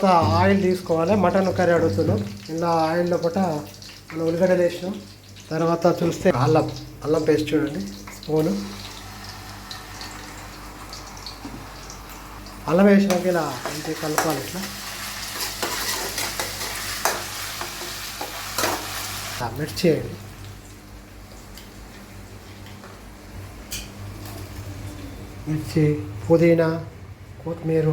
తర్వాత ఆయిల్ తీసుకోవాలి. Mutton curry అడుగుతున్నాం. ఇలా ఆయిల్లో పూట మనం ఉల్లిగడ్డలు వేసినాం. తర్వాత చూస్తే అల్లం పేస్ట్ చూడండి స్పూను. అల్లం వేసినాక ఇలా మంచిగా కలపాలి. ఇట్లా మిర్చి వేయండి. మిర్చి, పుదీనా, కొత్తిమీర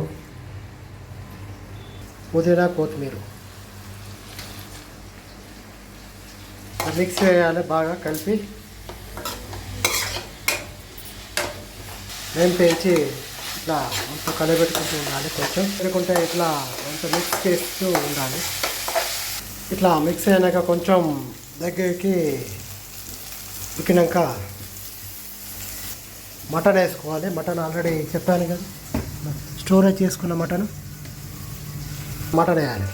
మిక్స్ చేయాలి. బాగా కలిపి నేను పెంచి ఇట్లా అంత కలబెట్టుకుంటూ ఉండాలి. కొంచెం లేకుంటే ఇట్లా అంత మిక్స్ చేస్తూ ఉండాలి. ఇట్లా మిక్స్ అయినాక కొంచెం దగ్గరికి ఉడికినాక మటన్ వేసుకోవాలి. మటన్ ఆల్రెడీ చెప్పాను కదా, స్టోరేజ్ చేసుకున్న మటన్ వేయాలి.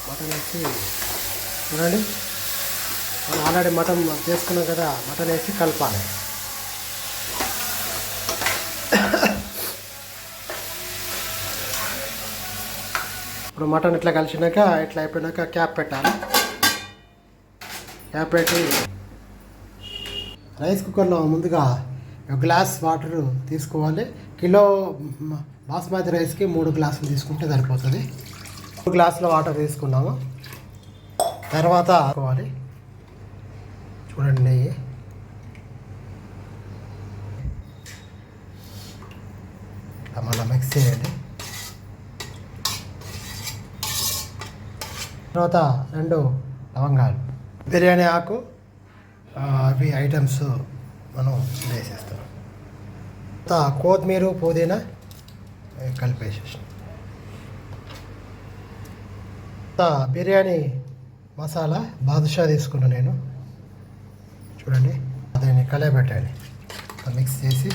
మటన్ వేసి చూడండి, మనం ఆల్రెడీ మటన్ చేసుకున్నాం కదా, మటన్ వేసి కలపాలి. ఇప్పుడు మటన్ ఇట్లా కలిసినాక ఇట్లా అయిపోయినాక క్యాప్ పెట్టాలి. క్యాప్ పెట్టి రైస్ కుక్కర్లో ముందుగా ఒక గ్లాస్ వాటర్ తీసుకోవాలి. కిలో బాస్మతి రైస్కి 3 గ్లాసులు తీసుకుంటే సరిపోతుంది. 3 గ్లాసుల వాటర్ తీసుకున్నాము. తర్వాత తీసుకోవాలి. చూడండి, నెయ్యి మళ్ళీ మిక్స్ చేయండి. తర్వాత 2 లవంగాలు, బిర్యానీ ఆకు, అవి ఐటమ్స్ మనం వేసేస్తాం. తర్వాత కొత్తిమీర, పుదీనా కలిపేసేసి బిర్యానీ మసాలా బాదుషా తీసుకున్నాను నేను. చూడండి, దాన్ని కలయబెట్టాలి. మిక్స్ చేసి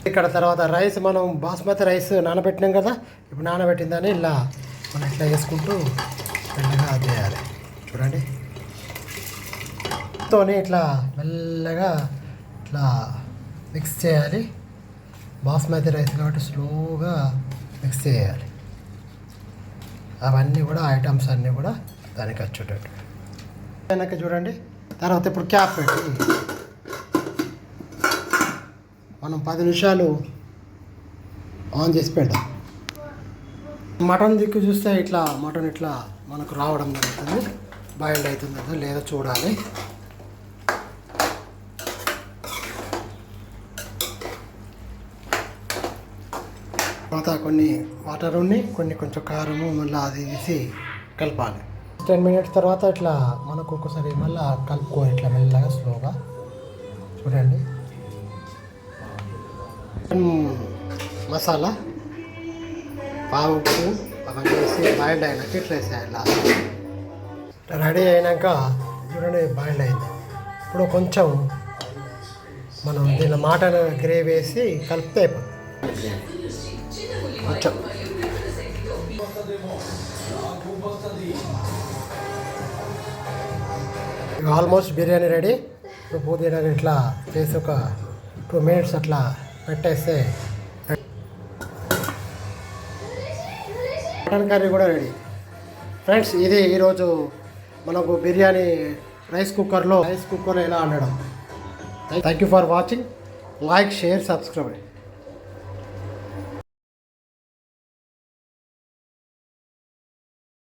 ఇక్కడ తర్వాత రైస్ మనం బాస్మతి రైస్ నానబెట్టినాం కదా, ఇప్పుడు నానబెట్టిందని ఇలా మనం ఇట్లా వేసుకుంటూ మెల్లగా అది చేయాలి. చూడండి, తోనే ఇట్లా మెల్లగా ఇట్లా మిక్స్ చేయాలి. బాస్మతి రైస్ కాబట్టి స్లోగా మిక్స్ చేయాలి. అవన్నీ కూడా ఐటమ్స్ అన్నీ కూడా దానికి వచ్చేటట్టు వెనక చూడండి. తర్వాత ఇప్పుడు క్యాప్ పెట్టి మనం 10 నిమిషాలు ఆన్ చేసి పెడదాం. మటన్ దిక్కు చూస్తే ఇట్లా మటన్ ఇట్లా మనకు రావడం జరుగుతుంది. బాయిల్డ్ అవుతుందో లేదో చూడాలి. తర్వాత కొన్ని వాటర్ ఉన్నాయి, కొంచెం కారము, మళ్ళీ అది తీసి కలపాలి. 10 మినిట్స్ తర్వాత ఇట్లా మనకు ఒకసారి మళ్ళీ కలుపుకోవాలి. ఇట్లా మెల్లగా స్లోగా చూడండి. మసాలా, ఉప్పు అవన్నీ వేసి బాయిల్డ్ అయినాక ఇట్లా వేసేయాలి. రెడీ అయినాక చూడండి, బాయిల్డ్ అయింది. ఇప్పుడు కొంచెం మనం దీనిలో మటన్ గ్రేవీ వేసి కలిపితే అయిపోతుంది. కొంచెం ఆల్మోస్ట్ బిర్యానీ రెడీ. ఇప్పుడు పుదీనా ఇట్లా చేసి ఒక 2 మినిట్స్ అట్లా పెట్టేస్తే మటన్ కర్రీ కూడా రెడీ. ఫ్రెండ్స్, ఇది ఈరోజు మనకు బిర్యానీ రైస్ కుక్కర్లో ఎలా వండడం. Thank you for watching. Like, share, subscribe.